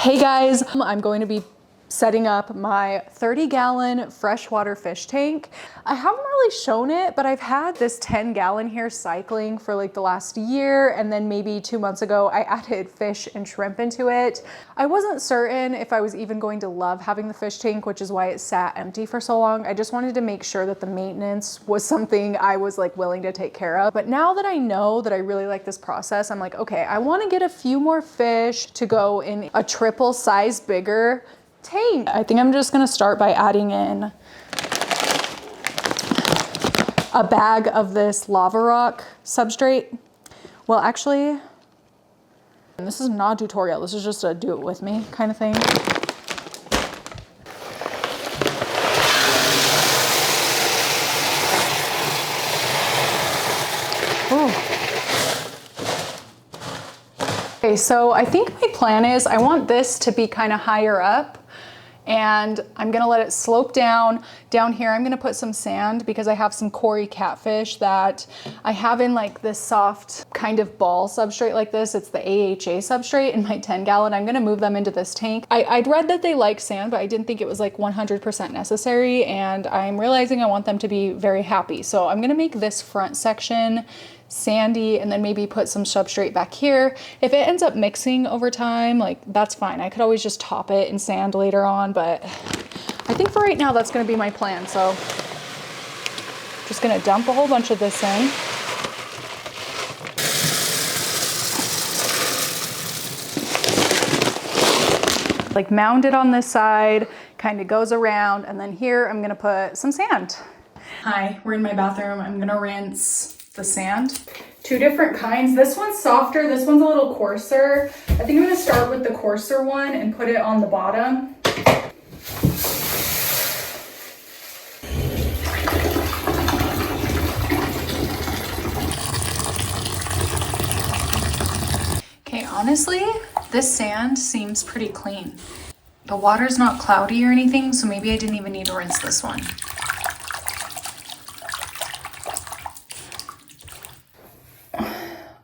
Hey guys, I'm going to be setting up my 30-gallon freshwater fish tank. I haven't really shown it, but I've had this 10-gallon here cycling for like the last year, and then maybe 2 months ago I added fish and shrimp into it. I wasn't certain if I was even going to love having the fish tank, which is why it sat empty for so long. I just wanted to make sure that the maintenance was something I was like willing to take care of. But now that I know that I really like this process, I'm like, okay, I want to get a few more fish to go in a triple size bigger tank. I think I'm just gonna start by adding in a bag of this lava rock substrate. Well, actually, this is not a tutorial. This is just a do it with me kind of thing. Ooh. Okay, so I think my plan is I want this to be kind of higher up, and I'm gonna let it slope down. Down here, I'm gonna put some sand because I have some cory catfish that I have in like this soft kind of ball substrate like this. It's the AHA substrate in my 10-gallon. I'm gonna move them into this tank. I'd read that they like sand, but I didn't think it was like 100% necessary, and I'm realizing I want them to be very happy. So I'm gonna make this front section sandy and then maybe put some substrate back here. If it ends up mixing over time, like that's fine. I could always just top it in sand later on, but I think for right now that's gonna be my plan. So just gonna dump a whole bunch of this in. Like mound it on this side, kind of goes around, and then here I'm gonna put some sand. Hi, we're in my bathroom. I'm gonna rinse the sand. Two different kinds. This one's softer, this one's a little coarser. I think I'm gonna start with the coarser one and put it on the bottom. Okay, honestly, this sand seems pretty clean. The water's not cloudy or anything, so maybe I didn't even need to rinse this one.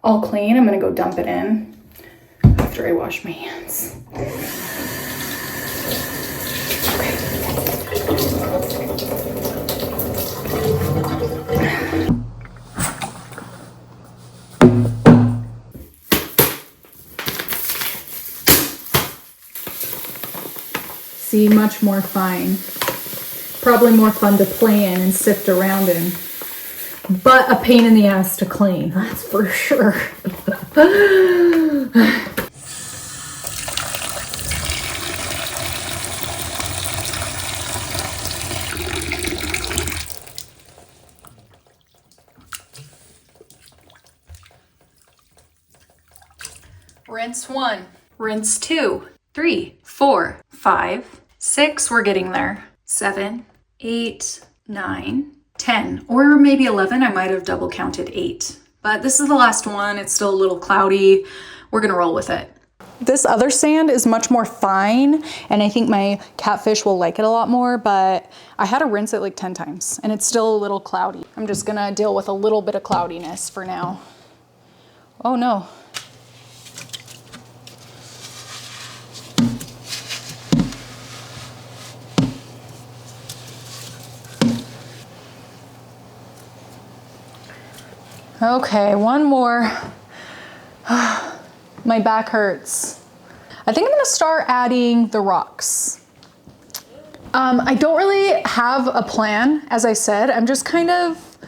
All clean. I'm gonna go dump it in after I wash my hands. See, much more fine. Probably more fun to play in and sift around in. But a pain in the ass to clean, that's for sure. Rinse 1, rinse 2, 3, 4, 5, 6, we're getting there. 7, 8, 9, 10, or maybe 11. I might have double counted 8, but this is the last one. It's still a little cloudy. We're gonna roll with it. This other sand is much more fine, and I think my catfish will like it a lot more, but I had to rinse it like 10 times and it's still a little cloudy. I'm just gonna deal with a little bit of cloudiness for now. Oh no. Okay, one more. My back hurts. I think I'm gonna start adding the rocks. I don't really have a plan, as I said. I'm just kind of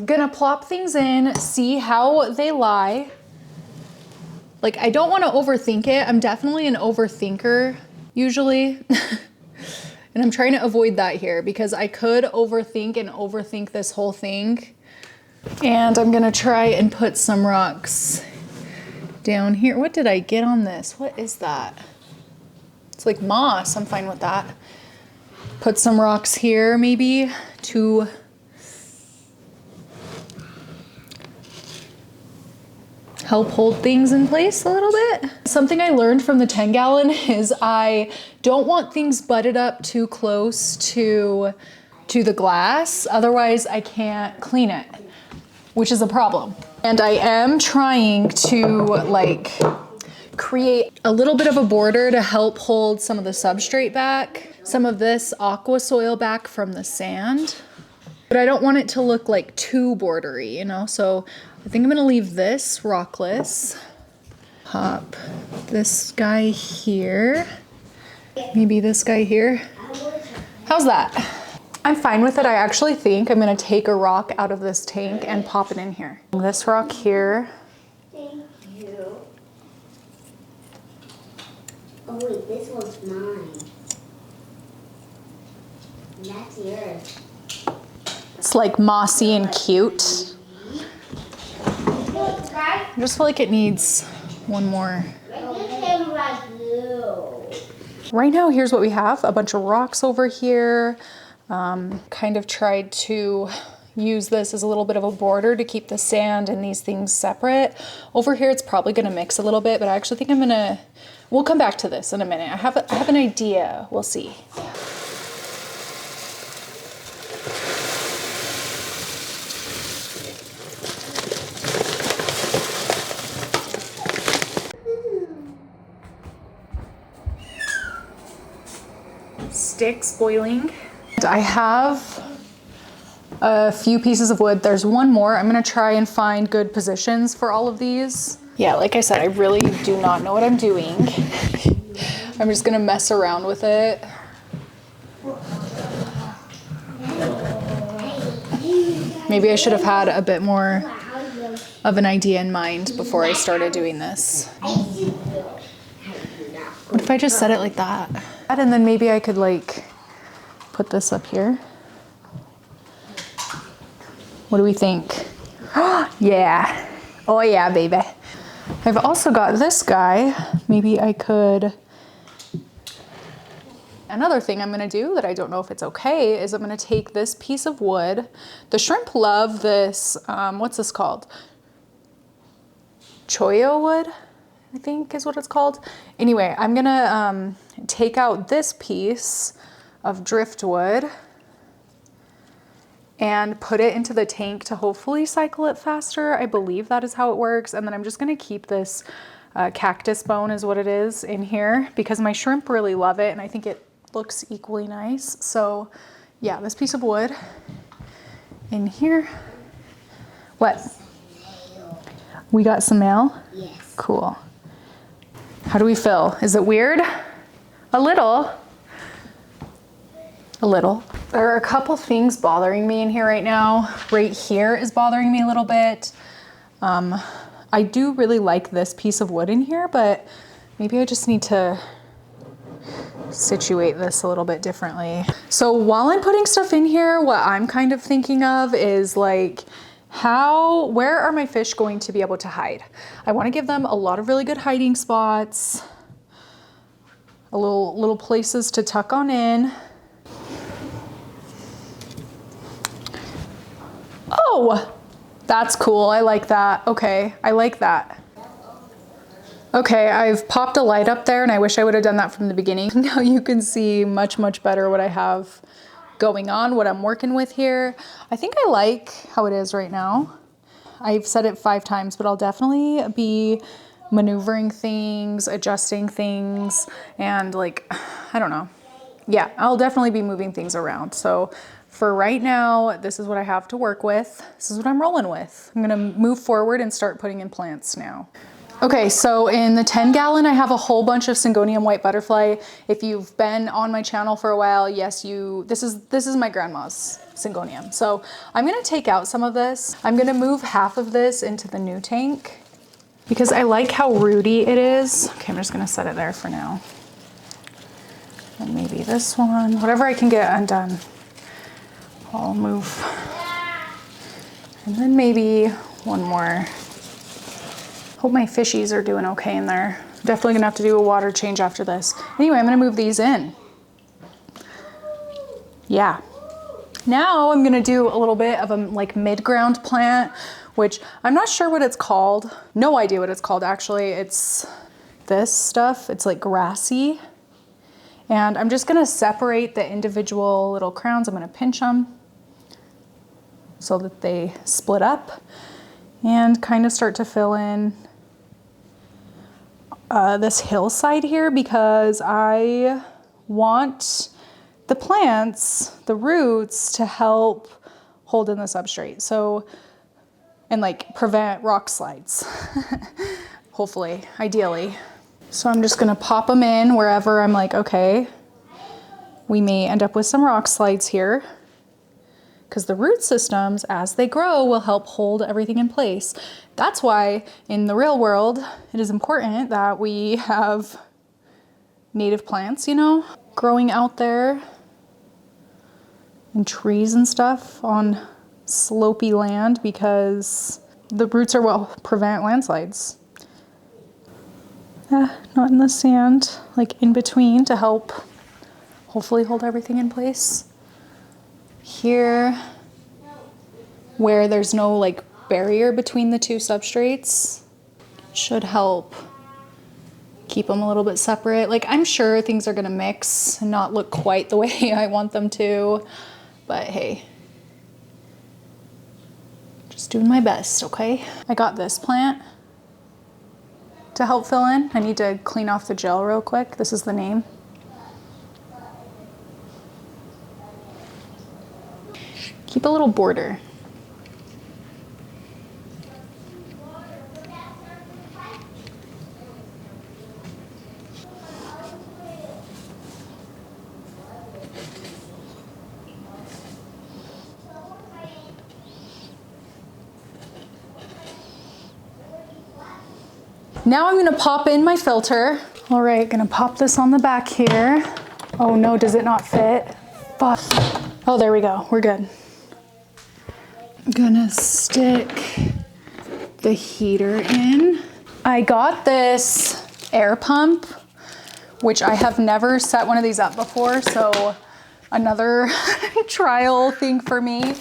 gonna plop things in, see how they lie. Like, I don't wanna overthink it. I'm definitely an overthinker, usually. And I'm trying to avoid that here because I could overthink this whole thing. And I'm gonna try and put some rocks down here. What did I get on this? What is that? It's like moss. I'm fine with that. Put some rocks here maybe to help hold things in place a little bit. Something I learned from the 10-gallon is I don't want things butted up too close to the glass. Otherwise I can't clean it, which is a problem. And I am trying to like create a little bit of a border to help hold some of the substrate back, some of this aqua soil back from the sand. But I don't want it to look like too bordery, you know? So I think I'm gonna leave this rockless. Pop this guy here. Maybe this guy here. How's that? I'm fine with it. I actually think I'm gonna take a rock out of this tank and pop it in here. This rock here. Thank you. Oh wait, this one's mine. And that's yours. It's like mossy and cute. I just feel like it needs one more. Right now, here's what we have. A bunch of rocks over here. Kind of tried to use this as a little bit of a border to keep the sand and these things separate. Over here, it's probably gonna mix a little bit, but I actually think we'll come back to this in a minute. I have an idea, we'll see. Sticks boiling. I have a few pieces of wood. There's one more. I'm gonna try and find good positions for all of these. Yeah, like I said, I really do not know what I'm doing. I'm just gonna mess around with it. Maybe I should have had a bit more of an idea in mind before I started doing this. What if I just set it like that? And then maybe I could like put this up here. What do we think? Yeah. Oh yeah, baby. I've also got this guy. Maybe I could. Another thing I'm gonna do that I don't know if it's okay is I'm gonna take this piece of wood. The shrimp love this, what's this called? Choyo wood, I think is what it's called. Anyway, I'm gonna take out this piece of driftwood and put it into the tank to hopefully cycle it faster. I believe that is how it works. And then I'm just gonna keep this cactus bone is what it is in here because my shrimp really love it and I think it looks equally nice. So yeah, this piece of wood in here. What? We got some mail? Yes. Cool. How do we feel? Is it weird? A little. A little. There are a couple things bothering me in here right now. Right here is bothering me a little bit. I do really like this piece of wood in here, but maybe I just need to situate this a little bit differently. So while I'm putting stuff in here, what I'm kind of thinking of is like, where are my fish going to be able to hide? I want to give them a lot of really good hiding spots, little places to tuck on in. Oh, that's cool. I like that. Okay, I like that. Okay, I've popped a light up there and I wish I would have done that from the beginning. Now you can see much, much better what I have going on, what I'm working with here. I think I like how it is right now. I've said it 5 times, but I'll definitely be maneuvering things, adjusting things, and like, I don't know. Yeah, I'll definitely be moving things around. So for right now, this is what I have to work with. This is what I'm rolling with. I'm gonna move forward and start putting in plants now. Okay, so in the 10-gallon, I have a whole bunch of Syngonium white butterfly. If you've been on my channel for a while, yes, this is my grandma's Syngonium. So I'm gonna take out some of this. I'm gonna move half of this into the new tank because I like how rooty it is. Okay, I'm just gonna set it there for now. And maybe this one, whatever I can get undone, I'll move. And then maybe one more. Hope my fishies are doing okay in there. Definitely gonna have to do a water change after this. Anyway, I'm gonna move these in. Yeah. Now I'm gonna do a little bit of a like mid-ground plant, which I'm not sure what it's called. No idea what it's called actually. It's this stuff, it's like grassy. And I'm just gonna separate the individual little crowns. I'm gonna pinch them so that they split up and kind of start to fill in this hillside here because I want the plants, the roots, to help hold in the substrate. So, and like prevent rock slides, hopefully, ideally. So I'm just gonna pop them in wherever I'm like, okay, we may end up with some rock slides here, because the root systems, as they grow, will help hold everything in place. That's why in the real world, it is important that we have native plants, you know, growing out there, and trees and stuff on slopey land, because the roots are what prevent landslides. Not in the sand, like in between, to help hopefully hold everything in place. Here, where there's no like barrier between the two substrates, should help keep them a little bit separate. Like, I'm sure things are gonna mix and not look quite the way I want them to, but hey, just doing my best, okay? I got this plant to help fill in. I need to clean off the gel real quick. This is the name. Keep a little border. Now I'm gonna pop in my filter. All right, gonna pop this on the back here. Oh no, does it not fit? Fuck. Oh, there we go, we're good. I'm gonna stick the heater in. I got this air pump, which I have never set one of these up before, so another trial thing for me.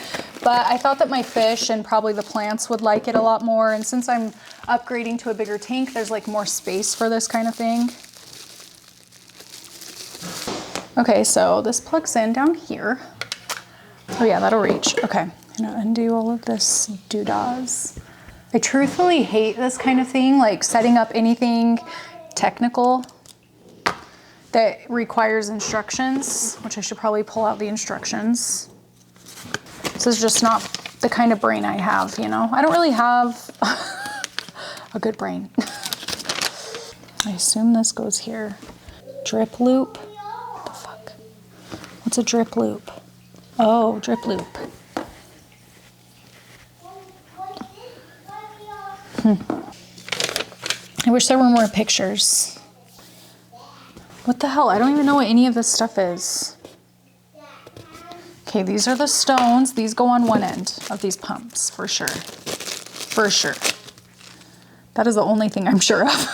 But I thought that my fish and probably the plants would like it a lot more. And since I'm upgrading to a bigger tank, there's like more space for this kind of thing. Okay, so this plugs in down here. Oh yeah, that'll reach. Okay, I'm gonna undo all of this doodahs. I truthfully hate this kind of thing, like setting up anything technical that requires instructions, which I should probably pull out the instructions. This is just not the kind of brain I have, you know? I don't really have a good brain. I assume this goes here. Drip loop? What the fuck? What's a drip loop? Oh, drip loop. I wish there were more pictures. What the hell? I don't even know what any of this stuff is. Okay, these are the stones. These go on one end of these pumps, for sure. For sure. That is the only thing I'm sure of.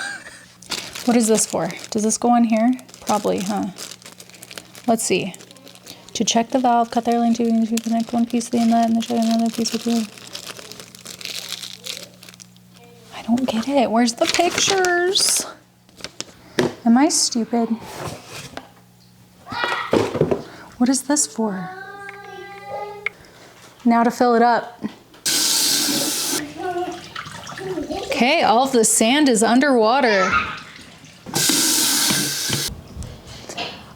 What is this for? Does this go on here? Probably, huh? Let's see. To check the valve, cut the airline tubing to connect one piece of the inlet and then shut another piece with the... I don't get it. Where's the pictures? Am I stupid? What is this for? Now to fill it up. Okay, all of the sand is underwater.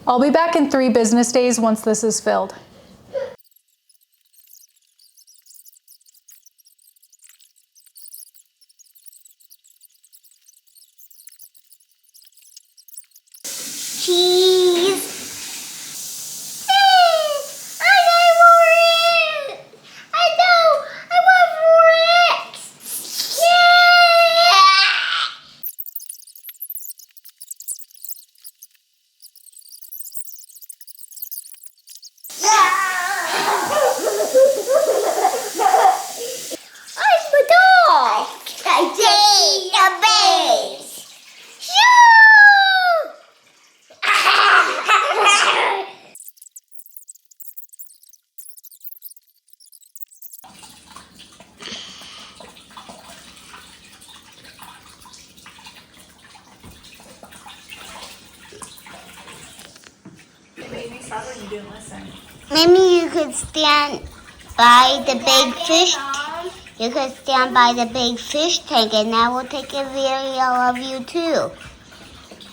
I'll be back in 3 business days once this is filled. Cheese. I need more. I know. I want more. Yeah. I'm the dog. I see the base. Maybe you could stand by the big fish. You could stand by the big fish tank, and I will take a video of you too.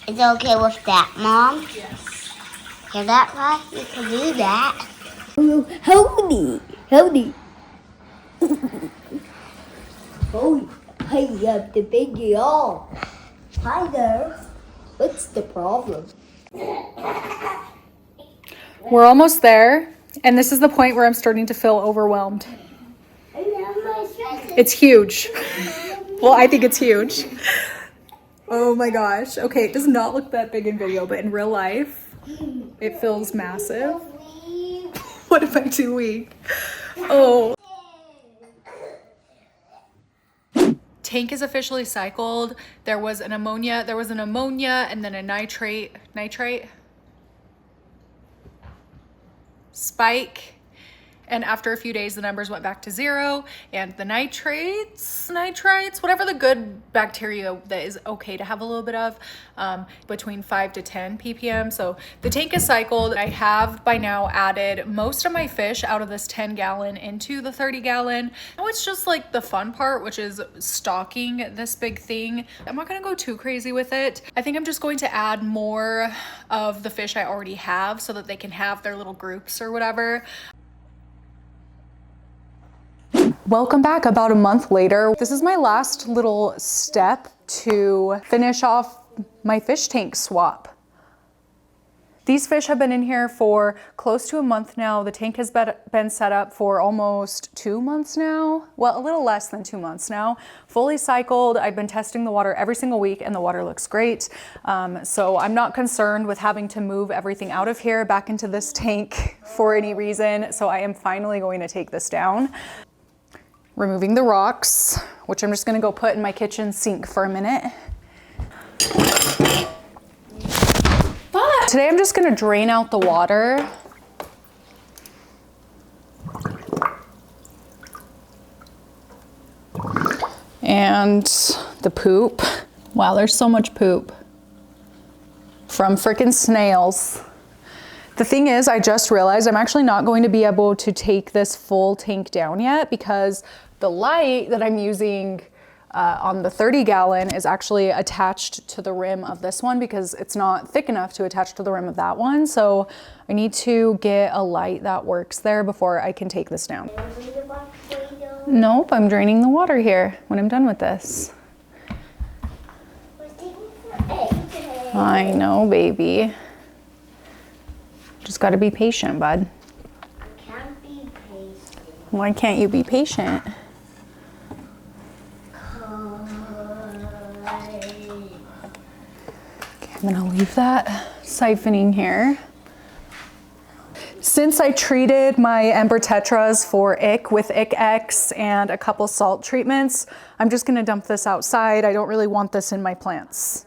Is it okay with that, Mom? Yes. Hear that, right? You can do that. Howdy, howdy. Oh, I have the big yaw. Hi there. What's the problem? We're almost there, and this is the point where I'm starting to feel overwhelmed. I love my stresses. It's huge. Well, I think it's huge. Oh my gosh. Okay, it does not look that big in video, but in real life, it feels massive. What if I'm too weak? Oh. Tank is officially cycled. There was an ammonia and then a nitrate spike. And after a few days, the numbers went back to 0, and the nitrites, whatever the good bacteria that is okay to have a little bit of, between 5 to 10 ppm. So the tank is cycled. I have by now added most of my fish out of this 10-gallon into the 30-gallon. Now it's just like the fun part, which is stocking this big thing. I'm not gonna go too crazy with it. I think I'm just going to add more of the fish I already have so that they can have their little groups or whatever. Welcome back about a month later. This is my last little step to finish off my fish tank swap. These fish have been in here for close to a month now. The tank has been set up for almost 2 months now. Well, a little less than 2 months now. Fully cycled. I've been testing the water every single week and the water looks great. So I'm not concerned with having to move everything out of here back into this tank for any reason. So I am finally going to take this down. Removing the rocks, which I'm just gonna go put in my kitchen sink for a minute. But today I'm just gonna drain out the water. And the poop. Wow, there's so much poop from frickin' snails. The thing is, I just realized I'm actually not going to be able to take this full tank down yet because the light that I'm using on the 30-gallon is actually attached to the rim of this one because it's not thick enough to attach to the rim of that one. So I need to get a light that works there before I can take this down. Nope, I'm draining the water here when I'm done with this. I know, baby. Just gotta be patient, bud. I can't be patient. Why can't you be patient? Okay, I'm gonna leave that siphoning here. Since I treated my Ember Tetras for ick with Ick X and a couple salt treatments, I'm just gonna dump this outside. I don't really want this in my plants.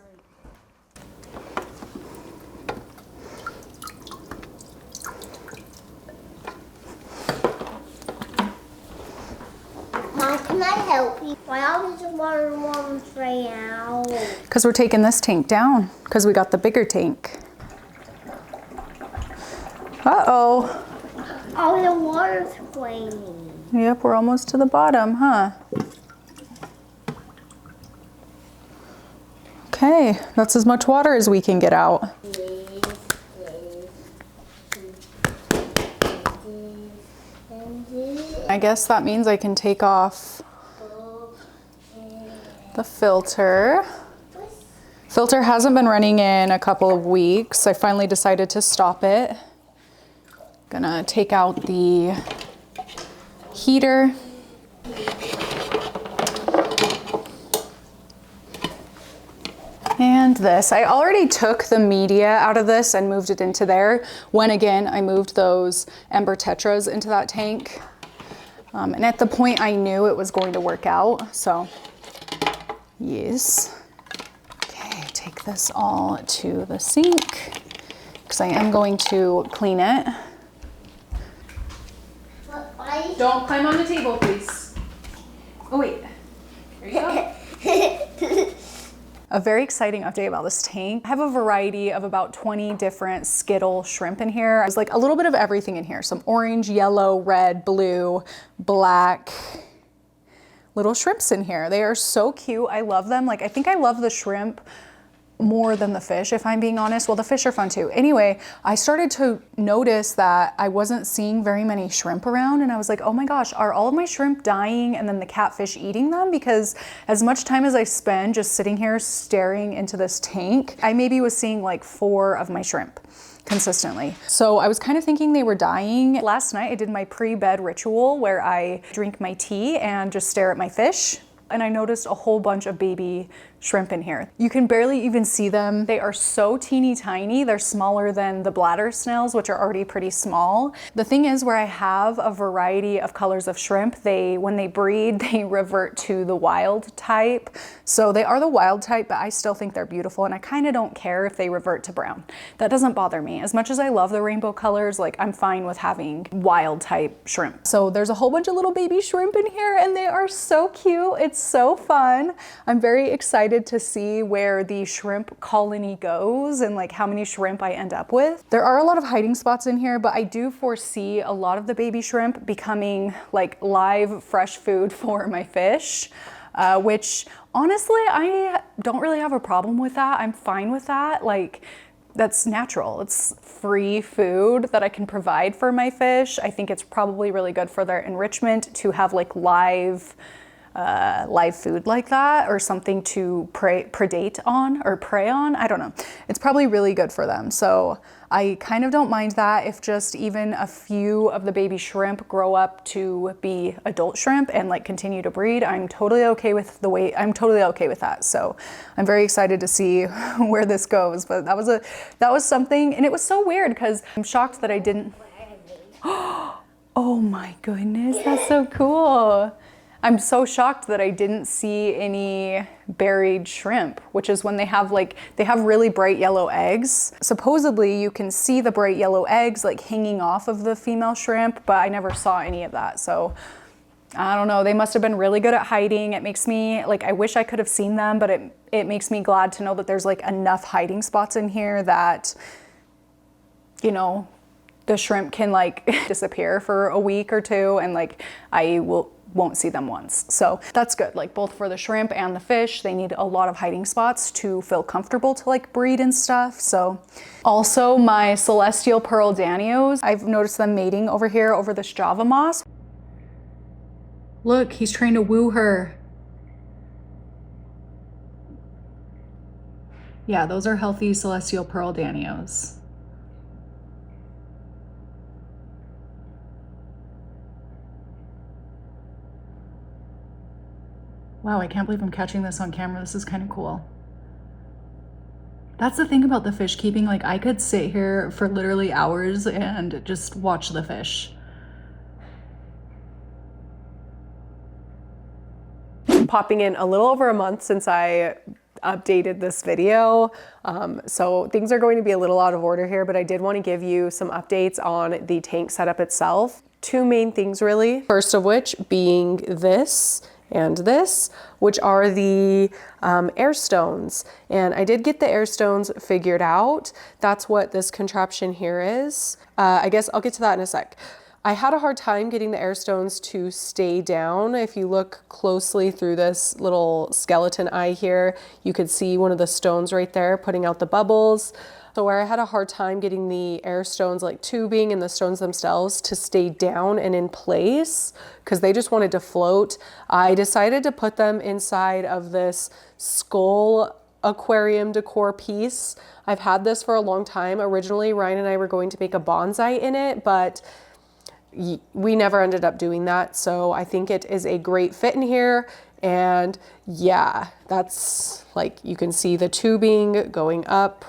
Mom, can I help you? Why always the water ones right now? Because we're taking this tank down, because we got the bigger tank. Uh-oh. Oh, the water's raining. Yep, we're almost to the bottom, huh? Okay, that's as much water as we can get out. I guess that means I can take off the filter. Filter hasn't been running in a couple of weeks. I finally decided to stop it. Gonna take out the heater. And this, I already took the media out of this and moved it into there. When again, I moved those Ember Tetras into that tank. And at the point I knew it was going to work out, so yes. Okay, take this all to the sink because I am going to clean it. Don't climb on the table, please. Oh wait, here you go. A very exciting update about this tank. I have a variety of about 20 different Skittle shrimp in here. There's like a little bit of everything in here. Some orange, yellow, red, blue, black, little shrimps in here. They are so cute. I love them. Like, I think I love the shrimp more than the fish, if I'm being honest. Well, the fish are fun too. Anyway, I started to notice that I wasn't seeing very many shrimp around, and I was like, oh my gosh, are all of my shrimp dying and then the catfish eating them? Because as much time as I spend just sitting here staring into this tank, I maybe was seeing like 4 of my shrimp consistently. So I was kind of thinking they were dying. Last night I did my pre-bed ritual where I drink my tea and just stare at my fish. And I noticed a whole bunch of baby shrimp in here. You can barely even see them. They are so teeny tiny. They're smaller than the bladder snails, which are already pretty small. The thing is, where I have a variety of colors of shrimp, when they breed, they revert to the wild type. So they are the wild type, but I still think they're beautiful, and I kind of don't care if they revert to brown. That doesn't bother me. As much as I love the rainbow colors, like, I'm fine with having wild type shrimp. So there's a whole bunch of little baby shrimp in here, and they are so cute. It's so fun. I'm very excited to see where the shrimp colony goes and like how many shrimp I end up with. There are a lot of hiding spots in here, but I do foresee a lot of the baby shrimp becoming like live fresh food for my fish, which honestly, I don't really have a problem with that. I'm fine with that. Like, that's natural. It's free food that I can provide for my fish. I think it's probably really good for their enrichment to have like live food like that, or something to predate on or prey on. I don't know. It's probably really good for them. So I kind of don't mind that if just even a few of the baby shrimp grow up to be adult shrimp and like continue to breed. I'm totally okay with that. So I'm very excited to see where this goes. But that was something, and it was so weird because I'm shocked that I didn't. Oh my goodness, that's so cool. I'm so shocked that I didn't see any buried shrimp, which is when they have really bright yellow eggs. Supposedly you can see the bright yellow eggs like hanging off of the female shrimp, but I never saw any of that. So I don't know, they must have been really good at hiding. It makes me, like, I wish I could have seen them, but it makes me glad to know that there's like enough hiding spots in here that, you know, the shrimp can like disappear for a week or two, and like I won't see them once. So that's good. Like, both for the shrimp and the fish, they need a lot of hiding spots to feel comfortable to like breed and stuff. So also my celestial pearl danios, I've noticed them mating over here over this Java moss. Look, he's trying to woo her. Yeah, those are healthy celestial pearl danios. Wow, I can't believe I'm catching this on camera. This is kind of cool. That's the thing about the fish keeping. Like, I could sit here for literally hours and just watch the fish. Popping in a little over a month since I updated this video. So things are going to be a little out of order here, but I did want to give you some updates on the tank setup itself. 2 main things really. First of which being this and this, which are the Airstones. And I did get the Airstones figured out. That's what this contraption here is. I guess I'll get to that in a sec. I had a hard time getting the Airstones to stay down. If you look closely through this little skeleton eye here, you could see one of the stones right there putting out the bubbles. So where I had a hard time getting the Airstones, like tubing and the stones themselves, to stay down and in place because they just wanted to float, I decided to put them inside of this skull aquarium decor piece. I've had this for a long time. Originally, Ryan and I were going to make a bonsai in it, but we never ended up doing that. So I think it is a great fit in here. And yeah, that's like, you can see the tubing going up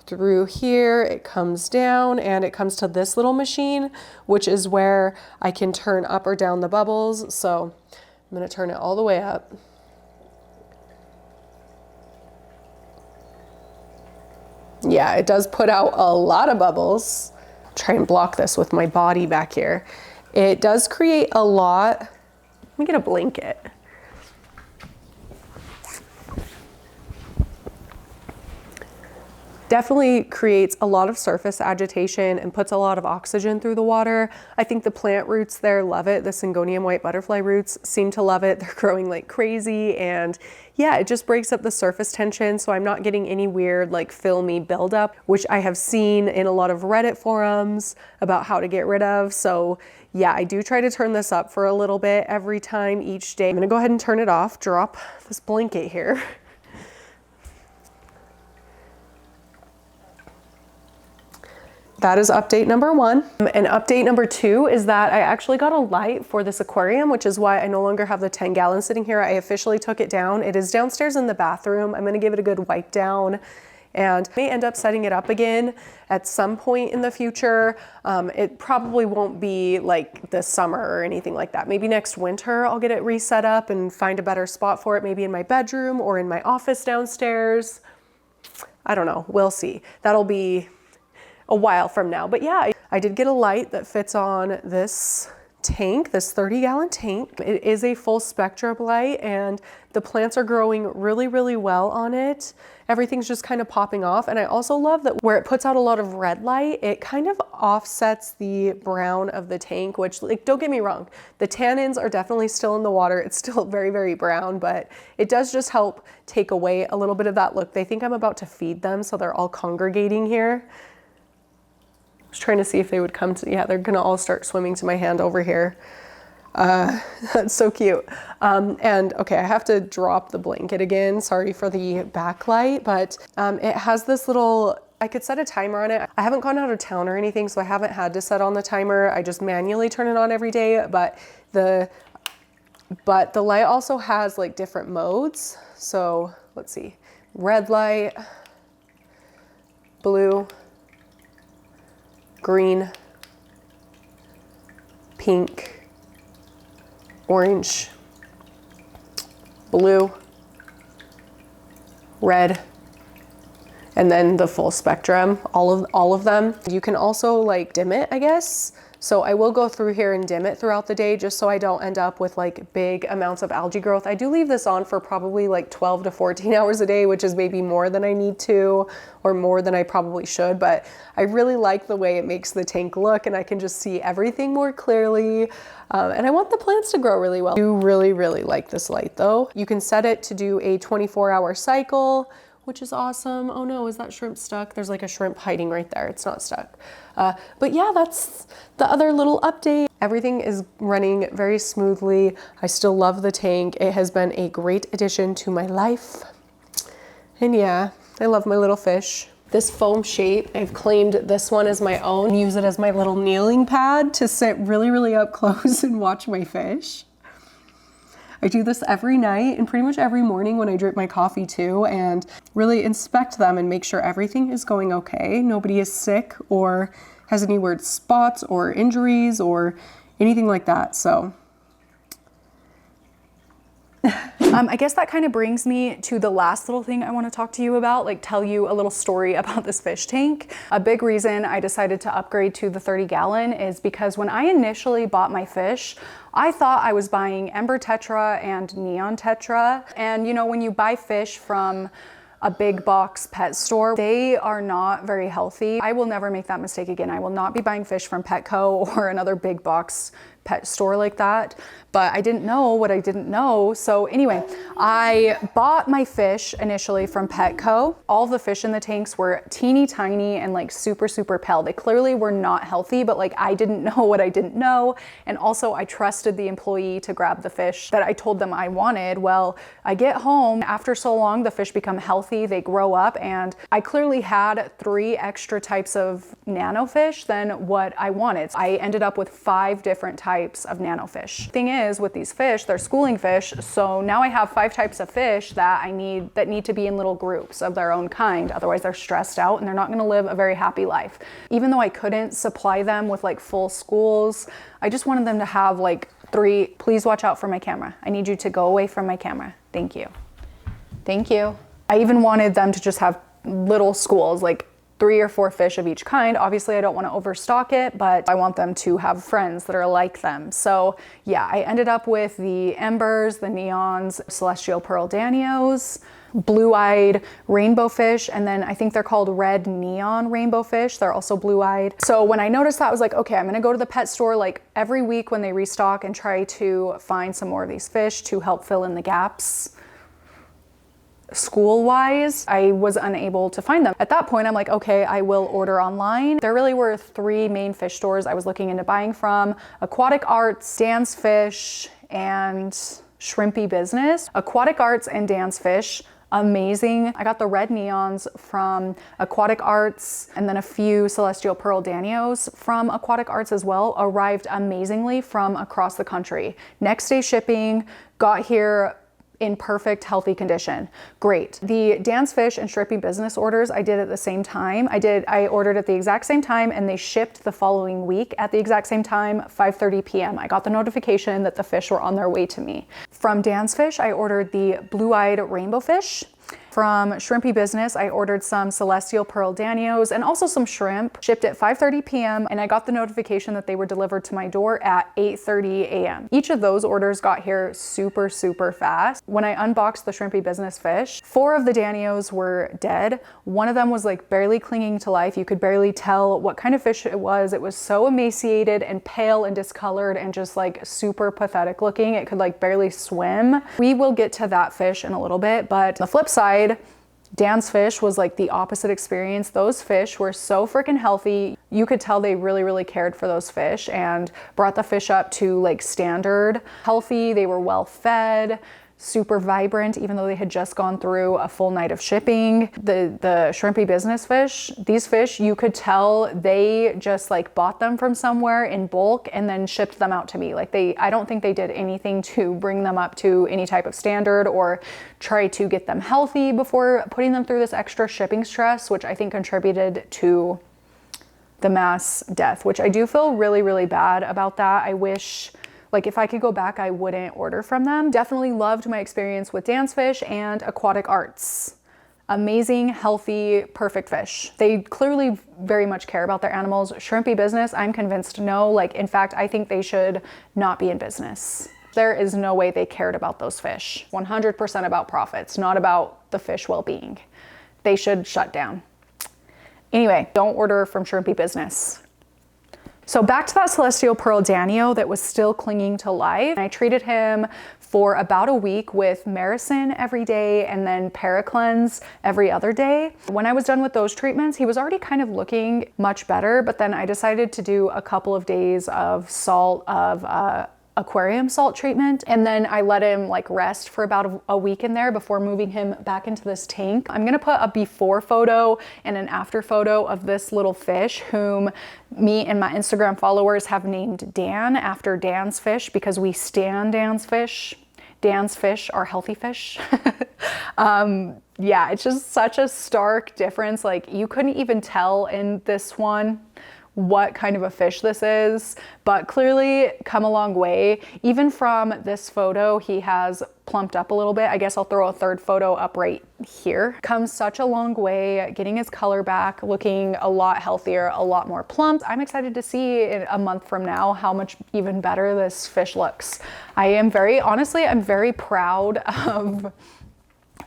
through here, it comes down, and it comes to this little machine, which is where I can turn up or down the bubbles. So I'm going to turn it all the way up. Yeah, it does put out a lot of bubbles. Try and block this with my body back here. It does create a lot. Let me get a blanket. definitely creates a lot of surface agitation and puts a lot of oxygen through the water. I think the plant roots there love it. The Syngonium white butterfly roots seem to love it. They're growing like crazy, and yeah, it just breaks up the surface tension, so I'm not getting any weird like filmy buildup, which I have seen in a lot of Reddit forums about how to get rid of. So yeah, I do try to turn this up for a little bit every time each day. I'm gonna go ahead and turn it off, drop this blanket here. That is update number 1. And update number 2 is that I actually got a light for this aquarium, which is why I no longer have the 10 gallon sitting here. I officially took it down. It is downstairs in the bathroom. I'm gonna give it a good wipe down, and may end up setting it up again at some point in the future. It probably won't be like this summer or anything like that. Maybe next winter I'll get it reset up and find a better spot for it, maybe in my bedroom or in my office downstairs. I don't know, we'll see. That'll be a while from now. But yeah, I did get a light that fits on this tank, this 30-gallon tank. It is a full spectrum light, and the plants are growing really, really well on it. Everything's just kind of popping off. And I also love that where it puts out a lot of red light, it kind of offsets the brown of the tank, which, like, don't get me wrong, the tannins are definitely still in the water. It's still very, very brown, but it does just help take away a little bit of that look. They think I'm about to feed them, so they're all congregating here. I was trying to see if they would come to, yeah, they're gonna all start swimming to my hand over here. That's so cute. And okay, I have to drop the blanket again. Sorry for the backlight, but it has this little, I could set a timer on it. I haven't gone out of town or anything, so I haven't had to set on the timer. I just manually turn it on every day, but the light also has like different modes. So let's see, red light, blue, green, pink, orange, blue, red, and then the full spectrum, all of them. You can also like dim it, I guess. So I will go through here and dim it throughout the day just so I don't end up with like big amounts of algae growth. I do leave this on for probably like 12 to 14 hours a day, which is maybe more than I need to, or more than I probably should, but I really like the way it makes the tank look, and I can just see everything more clearly. And I want the plants to grow really well. I do really, really like this light though. You can set it to do a 24-hour cycle, which is awesome. Oh no, is that shrimp stuck? There's like a shrimp hiding right there. It's not stuck. But yeah, that's the other little update. Everything is running very smoothly. I still love the tank. It has been a great addition to my life. And yeah, I love my little fish. This foam shape, I've claimed this one as my own. Use it as my little kneeling pad to sit really, really up close and watch my fish. I do this every night and pretty much every morning when I drip my coffee too, and really inspect them and make sure everything is going okay. Nobody is sick or has any weird spots or injuries or anything like that. So I guess that kind of brings me to the last little thing I want to talk to you about, like tell you a little story about this fish tank. A big reason I decided to upgrade to the 30-gallon is because when I initially bought my fish, I thought I was buying Ember Tetra and Neon Tetra. And you know, when you buy fish from a big box pet store, they are not very healthy. I will never make that mistake again. I will not be buying fish from Petco or another big box pet store like that. But I didn't know what I didn't know. So anyway, I bought my fish initially from Petco. All the fish in the tanks were teeny tiny and like super, super pale. They clearly were not healthy, but like I didn't know what I didn't know. And also I trusted the employee to grab the fish that I told them I wanted. Well, I get home after so long, the fish become healthy, they grow up, and I clearly had 3 extra types of nano fish than what I wanted. I ended up with 5 different types of nano fish. Thing is, with these fish, they're schooling fish, so now I have 5 types of fish that need to be in little groups of their own kind. Otherwise they're stressed out and they're not going to live a very happy life. Even though I couldn't supply them with like full schools, I just wanted them to have like 3. Please watch out for my camera. I need you to go away from my camera. Thank you. Thank you. I even wanted them to just have little schools, like 3 or 4 fish of each kind. Obviously, I don't want to overstock it, but I want them to have friends that are like them. So yeah, I ended up with the Embers, the Neons, Celestial Pearl Danios, blue-eyed rainbow fish, and then I think they're called red neon rainbow fish. They're also blue-eyed. So when I noticed that, I was like, okay, I'm gonna go to the pet store like every week when they restock and try to find some more of these fish to help fill in the gaps. School-wise, I was unable to find them. At that point, I'm like, okay, I will order online. There really were 3 main fish stores I was looking into buying from: Aquatic Arts, Dan's Fish, and Shrimpy Business. Aquatic Arts and Dan's Fish, amazing. I got the red neons from Aquatic Arts, and then a few Celestial Pearl Danios from Aquatic Arts as well. Arrived amazingly from across the country. Next day shipping, got here in perfect, healthy condition. Great. The Dan's Fish and Shrimpy Business orders I did at the same time. I ordered at the exact same time, and they shipped the following week at the exact same time, 5:30 p.m. I got the notification that the fish were on their way to me. From Dan's Fish, I ordered the blue-eyed rainbow fish. From Shrimpy Business, I ordered some Celestial Pearl Danios and also some shrimp, shipped at 5:30 p.m. and I got the notification that they were delivered to my door at 8:30 a.m. Each of those orders got here super, super fast. When I unboxed the Shrimpy Business fish, 4 of the Danios were dead. One of them was like barely clinging to life. You could barely tell what kind of fish it was. It was so emaciated and pale and discolored and just like super pathetic looking. It could like barely swim. We will get to that fish in a little bit, but on the flip side, Dan's Fish was like the opposite experience. Those fish were so freaking healthy. You could tell they really, really cared for those fish and brought the fish up to like standard. Healthy, they were well fed, super vibrant, even though they had just gone through a full night of shipping. The Shrimpy Business fish, these fish, you could tell they just like bought them from somewhere in bulk and then shipped them out to me. Like I don't think they did anything to bring them up to any type of standard or try to get them healthy before putting them through this extra shipping stress, which I think contributed to the mass death, which I do feel really, really bad about that. I wish, like, if I could go back, I wouldn't order from them. Definitely loved my experience with Dan's Fish and Aquatic Arts. Amazing, healthy, perfect fish. They clearly very much care about their animals. Shrimpy Business, I'm convinced no. Like, in fact, I think they should not be in business. There is no way they cared about those fish. 100% about profits, not about the fish well-being. They should shut down. Anyway, don't order from Shrimpy Business. So back to that Celestial Pearl Danio that was still clinging to life. I treated him for about a week with Maricin every day and then Paracleanse every other day. When I was done with those treatments, he was already kind of looking much better, but then I decided to do a couple of days of aquarium salt treatment, and then I let him like rest for about a week in there before moving him back into this tank. I'm gonna put a before photo and an after photo of this little fish whom me and my Instagram followers have named Dan after Dan's Fish because we stan Dan's Fish. Dan's fish are healthy fish. Yeah, it's just such a stark difference. Like, you couldn't even tell in this one what kind of a fish this is, but clearly come a long way. Even from this photo, he has plumped up a little bit. I guess I'll throw a third photo up right here. Come such a long way, getting his color back, looking a lot healthier, a lot more plump. I'm excited to see in a month from now how much even better this fish looks. Honestly, I'm very proud of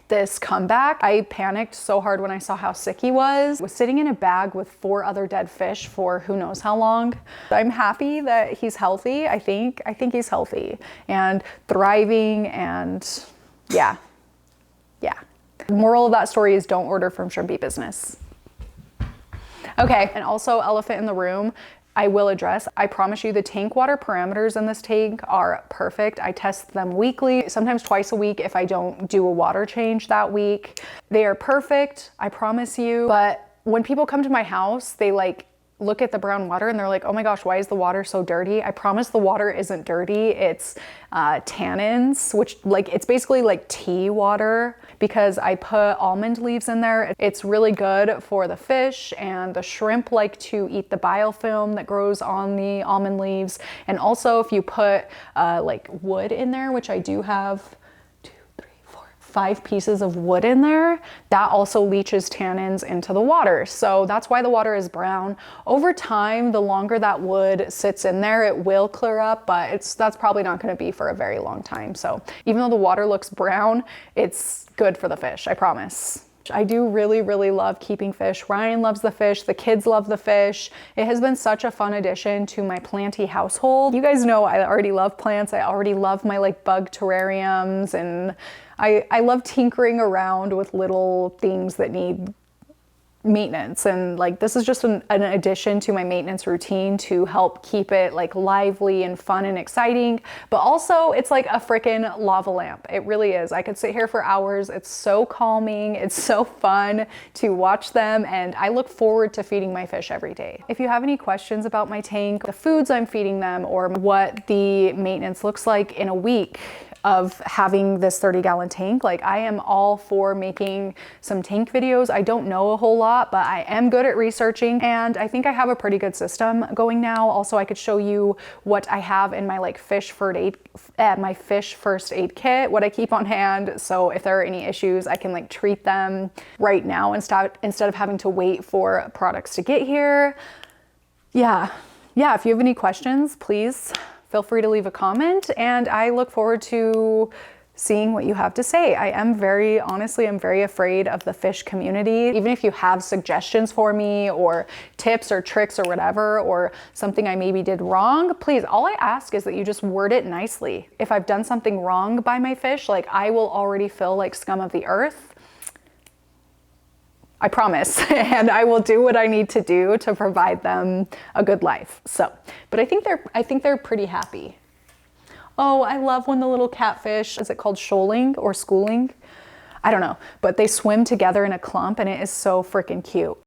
this comeback. I panicked so hard when I saw how sick he was. Was sitting in a bag with 4 other dead fish for who knows how long. I'm happy that he's healthy. I think he's healthy and thriving, and yeah. The moral of that story is don't order from Shrimpy Business. Okay, and also elephant in the room, I will address. I promise you the tank water parameters in this tank are perfect. I test them weekly, sometimes twice a week if I don't do a water change that week. They are perfect, I promise you. But when people come to my house, they like look at the brown water and they're like, oh my gosh, why is the water so dirty? I promise the water isn't dirty. It's tannins, which it's basically like tea water because I put almond leaves in there. It's really good for the fish, and the shrimp like to eat the biofilm that grows on the almond leaves. And also if you put like wood in there, which I do have 5 pieces of wood in there, that also leaches tannins into the water. So that's why the water is brown. Over time, the longer that wood sits in there, it will clear up, but that's probably not going to be for a very long time. So even though the water looks brown, it's good for the fish, I promise. I do really, really love keeping fish. Ryan loves the fish. The kids love the fish. It has been such a fun addition to my planty household. You guys know I already love plants. I already love my like bug terrariums, and I love tinkering around with little things that need maintenance, and like this is just an addition to my maintenance routine to help keep it like lively and fun and exciting. But also it's like a freaking lava lamp. It really is. I could sit here for hours. It's so calming. It's so fun to watch them, and I look forward to feeding my fish every day. If you have any questions about my tank, the foods I'm feeding them, or what the maintenance looks like in a week of having this 30-gallon tank, like I am all for making some tank videos. I don't know a whole lot, but I am good at researching, and I think I have a pretty good system going now. Also, I could show you what I have in my like fish first aid kit, what I keep on hand. So if there are any issues, I can like treat them right now instead of having to wait for products to get here. Yeah, if you have any questions, please feel free to leave a comment, and I look forward to seeing what you have to say. Honestly, I'm very afraid of the fish community. Even if you have suggestions for me or tips or tricks or whatever, or something I maybe did wrong, please, all I ask is that you just word it nicely. If I've done something wrong by my fish, like I will already feel like scum of the earth. I promise, and I will do what I need to do to provide them a good life. So, but I think they're pretty happy. Oh, I love when the little catfish, is it called shoaling or schooling? I don't know, but they swim together in a clump, and it is so freaking cute.